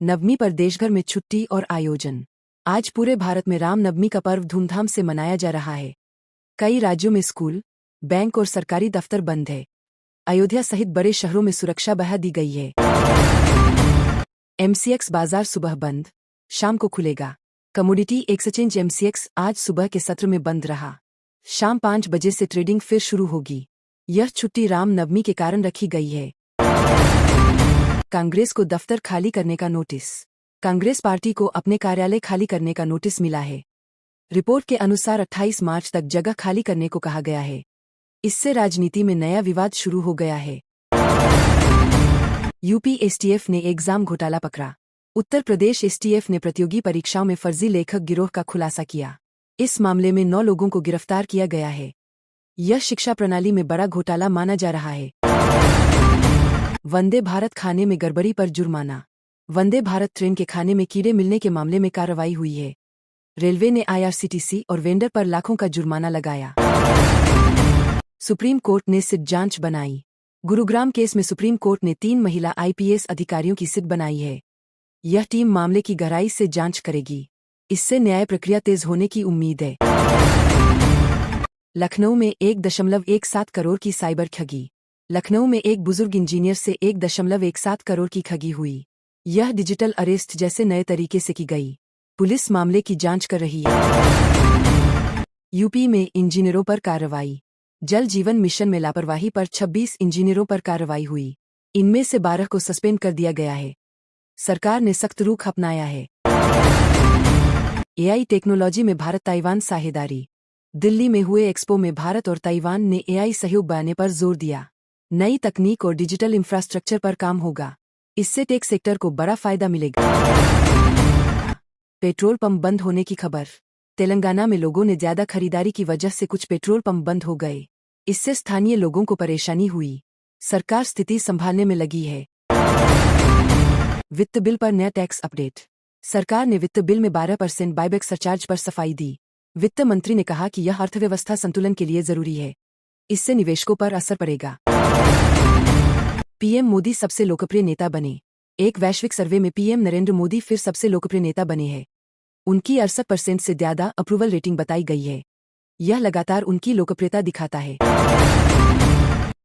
नवमी पर देशभर में छुट्टी और आयोजन। आज पूरे भारत में रामनवमी का पर्व धूमधाम से मनाया जा रहा है। कई राज्यों में स्कूल, बैंक और सरकारी दफ्तर बंद है। अयोध्या सहित बड़े शहरों में सुरक्षा बढ़ा दी गई है। एमसीएक्स बाजार सुबह बंद, शाम को खुलेगा। कमोडिटी एक्सचेंज एमसीएक्स आज सुबह के सत्र में बंद रहा। शाम 5 बजे से ट्रेडिंग फिर शुरू होगी। यह छुट्टी रामनवमी के कारण रखी गई है। कांग्रेस को दफ्तर खाली करने का नोटिस। कांग्रेस पार्टी को अपने कार्यालय खाली करने का नोटिस मिला है। रिपोर्ट के अनुसार 28 मार्च तक जगह खाली करने को कहा गया है। इससे राजनीति में नया विवाद शुरू हो गया है। यूपी एसटीएफ ने एग्जाम घोटाला पकड़ा। उत्तर प्रदेश एसटीएफ ने प्रतियोगी परीक्षाओं में फर्जी लेखक गिरोह का खुलासा किया। इस मामले में 9 लोगों को गिरफ्तार किया गया है। यह शिक्षा प्रणाली में बड़ा घोटाला माना जा रहा है। वंदे भारत खाने में गड़बड़ी पर जुर्माना। वंदे भारत ट्रेन के खाने में कीड़े मिलने के मामले में कार्रवाई हुई है। रेलवे ने आईआरसीटीसी और वेंडर पर लाखों का जुर्माना लगाया। सुप्रीम कोर्ट ने सिट जांच बनाई। गुरुग्राम केस में सुप्रीम कोर्ट ने 3 महिला आईपीएस अधिकारियों की सिट बनाई है। यह टीम मामले की गहराई से जांच करेगी। इससे न्याय प्रक्रिया तेज होने की उम्मीद है। लखनऊ में 1.17 करोड़ की साइबर ठगी। लखनऊ में एक बुजुर्ग इंजीनियर से 1.17 करोड़ की ठगी हुई। यह डिजिटल अरेस्ट जैसे नए तरीके से की गई। पुलिस मामले की जांच कर रही है। यूपी में इंजीनियरों पर कार्रवाई। जल जीवन मिशन में लापरवाही पर 26 इंजीनियरों पर कार्रवाई हुई। इनमें से 12 को सस्पेंड कर दिया गया है। सरकार ने सख्त रुख अपनाया है। एआई टेक्नोलॉजी में भारत ताइवान साझेदारी। दिल्ली में हुए एक्सपो में भारत और ताइवान ने एआई सहयोग बढ़ाने पर जोर दिया। नई तकनीक और डिजिटल इंफ्रास्ट्रक्चर पर काम होगा। इससे टेक सेक्टर को बड़ा फायदा मिलेगा। पेट्रोल पंप बंद होने की खबर। तेलंगाना में लोगों ने ज्यादा खरीदारी की वजह से कुछ पेट्रोल पंप बंद हो गए। इससे स्थानीय लोगों को परेशानी हुई। सरकार स्थिति संभालने में लगी है। वित्त बिल पर नया टैक्स अपडेट। सरकार ने वित्त बिल में 12% बायबैक सरचार्ज पर सफाई दी। वित्त मंत्री ने कहा कि यह अर्थव्यवस्था संतुलन के लिए जरूरी है। इससे निवेशकों पर असर पड़ेगा। पीएम मोदी सबसे लोकप्रिय नेता बने। एक वैश्विक सर्वे में पीएम नरेंद्र मोदी फिर सबसे लोकप्रिय नेता बने हैं। उनकी 68% से ज्यादा अप्रूवल रेटिंग बताई गई है। यह लगातार उनकी लोकप्रियता दिखाता है।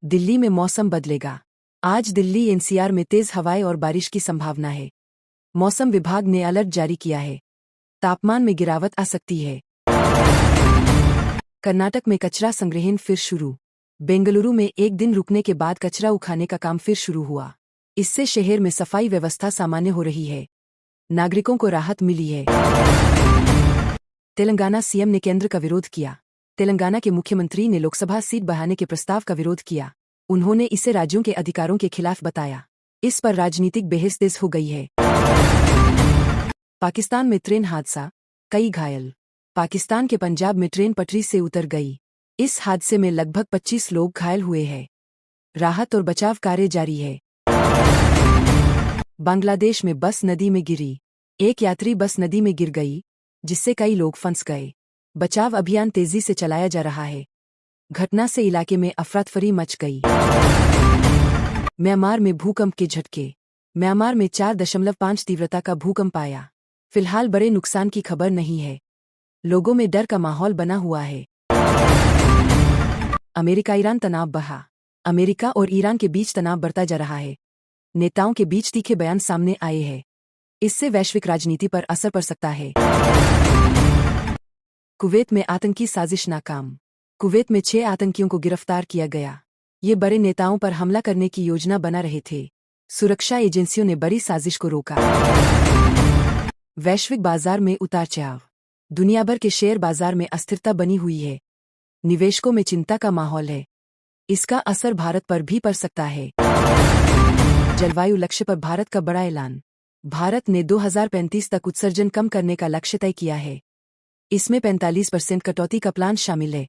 दिल्ली में मौसम बदलेगा। आज दिल्ली एनसीआर में तेज हवाएं और बारिश की संभावना है। मौसम विभाग ने अलर्ट जारी किया है। तापमान में गिरावट आ सकती है। कर्नाटक में कचरा संग्रहण फिर शुरू। बेंगलुरु में एक दिन रुकने के बाद कचरा उठाने का काम फिर शुरू हुआ। इससे शहर में सफाई व्यवस्था सामान्य हो रही है। नागरिकों को राहत मिली है। तेलंगाना सीएम ने केंद्र का विरोध किया। तेलंगाना के मुख्यमंत्री ने लोकसभा सीट बढ़ाने के प्रस्ताव का विरोध किया। उन्होंने इसे राज्यों के अधिकारों के खिलाफ बताया। इस पर राजनीतिक बहस तेज हो गई है। पाकिस्तान में ट्रेन हादसा, कई घायल। पाकिस्तान के पंजाब में ट्रेन पटरी से उतर गई। इस हादसे में लगभग 25 लोग घायल हुए हैं। राहत और बचाव कार्य जारी है। बांग्लादेश में बस नदी में गिरी। एक यात्री बस नदी में गिर गई, जिससे कई लोग फंस गए। बचाव अभियान तेजी से चलाया जा रहा है। घटना से इलाके में अफरातफरी मच गई। म्यांमार में भूकंप के झटके। म्यांमार में 4.5 तीव्रता का भूकंप आया। फिलहाल बड़े नुकसान की खबर नहीं है। लोगों में डर का माहौल बना हुआ है। अमेरिका ईरान तनाव बढ़ा। अमेरिका और ईरान के बीच तनाव बढ़ता जा रहा है। नेताओं के बीच तीखे बयान सामने आए हैं। इससे वैश्विक राजनीति पर असर पड़ सकता है। कुवैत में आतंकी साजिश नाकाम। कुवैत में 6 आतंकियों को गिरफ्तार किया गया। ये बड़े नेताओं पर हमला करने की योजना बना रहे थे। सुरक्षा एजेंसियों ने बड़ी साजिश को रोका। वैश्विक बाजार में उतार चढ़ाव। दुनिया भर के शेयर बाजार में अस्थिरता बनी हुई है। निवेशकों में चिंता का माहौल है। इसका असर भारत पर भी पड़ सकता है। जलवायु लक्ष्य पर भारत का बड़ा ऐलान। भारत ने 2035 तक उत्सर्जन कम करने का लक्ष्य तय किया है। इसमें 45% कटौती का प्लान शामिल है।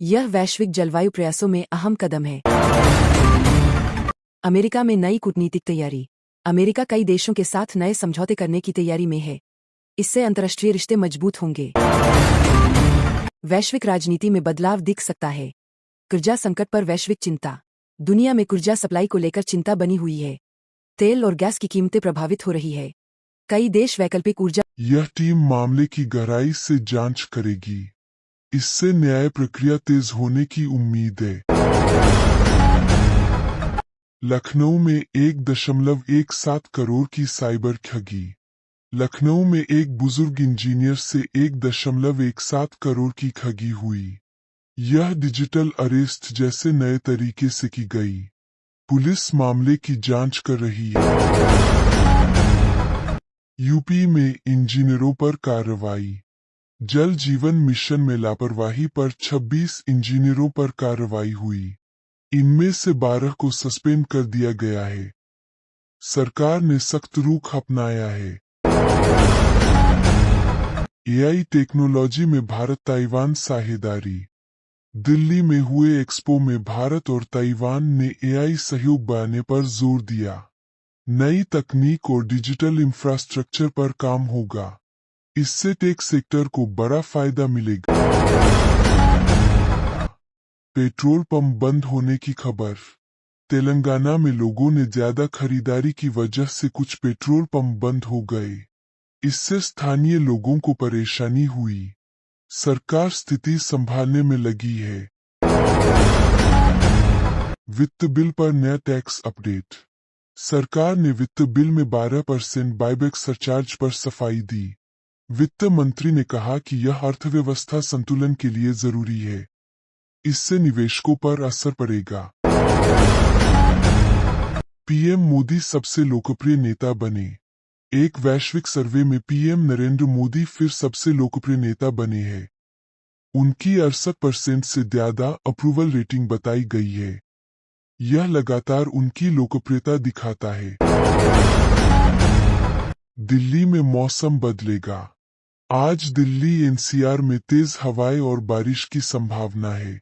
यह वैश्विक जलवायु प्रयासों में अहम कदम है। अमेरिका में नई कूटनीतिक तैयारी। अमेरिका कई देशों के साथ नए समझौते करने की तैयारी में है। इससे अंतर्राष्ट्रीय रिश्ते मजबूत होंगे। वैश्विक राजनीति में बदलाव दिख सकता है। ऊर्जा संकट पर वैश्विक चिंता। दुनिया में ऊर्जा सप्लाई को लेकर चिंता बनी हुई है। तेल और गैस की कीमतें प्रभावित हो रही है। कई देश वैकल्पिक ऊर्जा। यह टीम मामले की गहराई से जांच करेगी। इससे न्याय प्रक्रिया तेज होने की उम्मीद है। लखनऊ में 1.17 करोड़ की साइबर ठगी। लखनऊ में एक बुजुर्ग इंजीनियर से 1.17 करोड़ की ठगी हुई। यह डिजिटल अरेस्ट जैसे नए तरीके से की गई। पुलिस मामले की जांच कर रही है। यूपी में इंजीनियरों पर कार्रवाई। जल जीवन मिशन में लापरवाही पर 26 इंजीनियरों पर कार्रवाई हुई। इनमें से 12 को सस्पेंड कर दिया गया है। सरकार ने सख्त रुख अपनाया है। एआई टेक्नोलॉजी में भारत ताइवान साझेदारी। दिल्ली में हुए एक्सपो में भारत और ताइवान ने एआई सहयोग बढ़ाने पर जोर दिया। नई तकनीक और डिजिटल इंफ्रास्ट्रक्चर पर काम होगा। इससे टेक सेक्टर को बड़ा फायदा मिलेगा। पेट्रोल पंप बंद होने की खबर। तेलंगाना में लोगों ने ज्यादा खरीदारी की वजह से कुछ पेट्रोल पंप बंद हो गए। इससे स्थानीय लोगों को परेशानी हुई। सरकार स्थिति संभालने में लगी है। वित्त बिल पर नया टैक्स अपडेट। सरकार ने वित्त बिल में 12% बायबैक सरचार्ज पर सफाई दी। वित्त मंत्री ने कहा कि यह अर्थव्यवस्था संतुलन के लिए जरूरी है। इससे निवेशकों पर असर पड़ेगा। पीएम मोदी सबसे लोकप्रिय नेता बने। एक वैश्विक सर्वे में पीएम नरेंद्र मोदी फिर सबसे लोकप्रिय नेता बने हैं। उनकी 68% से ज्यादा अप्रूवल रेटिंग बताई गई है। यह लगातार उनकी लोकप्रियता दिखाता है। दिल्ली में मौसम बदलेगा। आज दिल्ली एनसीआर में तेज हवाएं और बारिश की संभावना है।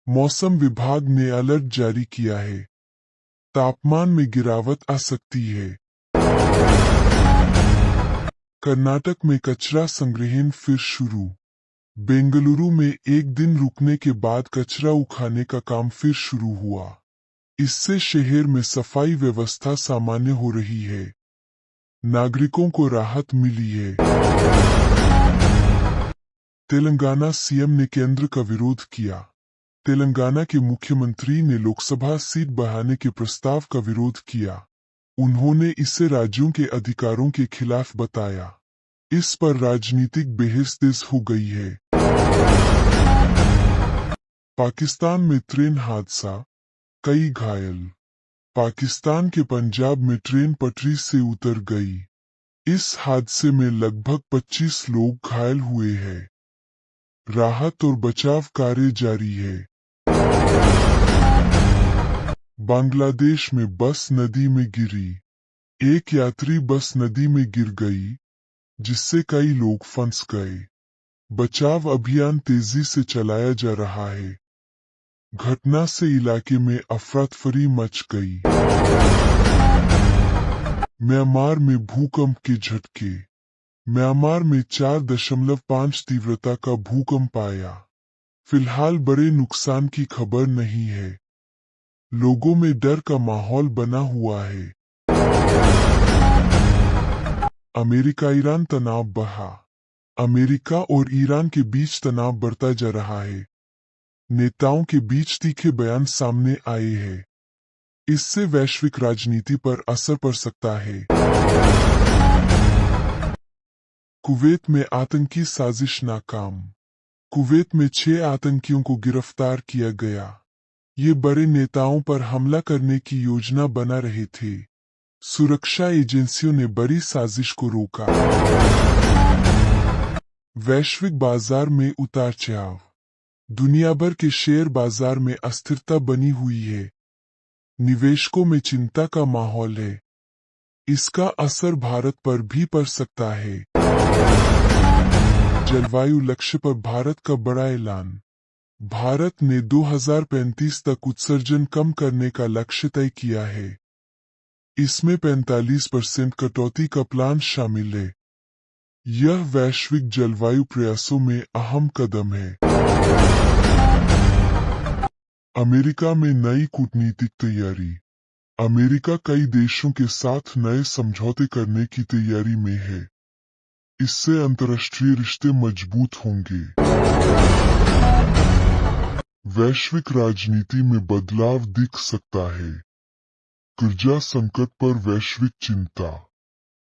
मौसम विभाग ने अलर्ट जारी किया है। तापमान में गिरावट आ सकती है। कर्नाटक में कचरा संग्रहण फिर शुरू। बेंगलुरु में एक दिन रुकने के बाद कचरा उठाने का काम फिर शुरू हुआ। इससे शहर में सफाई व्यवस्था सामान्य हो रही है। नागरिकों को राहत मिली है। तेलंगाना सीएम ने केंद्र का विरोध किया। तेलंगाना के मुख्यमंत्री ने लोकसभा सीट बढ़ाने के प्रस्ताव का विरोध किया। उन्होंने इसे राज्यों के अधिकारों के खिलाफ बताया। इस पर राजनीतिक बहस तेज हो गई है। पाकिस्तान में ट्रेन हादसा, कई घायल। पाकिस्तान के पंजाब में ट्रेन पटरी से उतर गई। इस हादसे में लगभग 25 लोग घायल हुए हैं। राहत और बचाव कार्य जारी है। बांग्लादेश में बस नदी में गिरी। एक यात्री बस नदी में गिर गई, जिससे कई लोग फंस गए। बचाव अभियान तेजी से चलाया जा रहा है। घटना से इलाके में अफरा-तफरी मच गई। म्यांमार में भूकंप के झटके। म्यांमार में 4.5 तीव्रता का भूकंप आया। फिलहाल बड़े नुकसान की खबर नहीं है। लोगों में डर का माहौल बना हुआ है। अमेरिका ईरान तनाव बढ़ा। अमेरिका और ईरान के बीच तनाव बढ़ता जा रहा है। नेताओं के बीच तीखे बयान सामने आए हैं। इससे वैश्विक राजनीति पर असर पड़ सकता है। कुवैत में आतंकी साजिश नाकाम। कुवैत में 6 आतंकियों को गिरफ्तार किया गया। ये बड़े नेताओं पर हमला करने की योजना बना रहे थे। सुरक्षा एजेंसियों ने बड़ी साजिश को रोका। वैश्विक बाजार में उतार चढ़ाव। दुनिया भर के शेयर बाजार में अस्थिरता बनी हुई है। निवेशकों में चिंता का माहौल है। इसका असर भारत पर भी पड़ सकता है। जलवायु लक्ष्य पर भारत का बड़ा ऐलान। भारत ने 2035 तक उत्सर्जन कम करने का लक्ष्य तय किया है। इसमें 45% कटौती का प्लान शामिल है। यह वैश्विक जलवायु प्रयासों में अहम कदम है। अमेरिका में नई कूटनीतिक तैयारी। अमेरिका कई देशों के साथ नए समझौते करने की तैयारी में है। इससे अंतर्राष्ट्रीय रिश्ते मजबूत होंगे। वैश्विक राजनीति में बदलाव दिख सकता है। ऊर्जा संकट पर वैश्विक चिंता।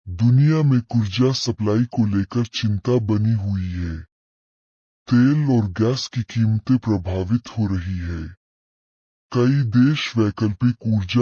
दुनिया में ऊर्जा सप्लाई को लेकर चिंता बनी हुई है। तेल और गैस की कीमतें प्रभावित हो रही है। कई देश वैकल्पिक ऊर्जा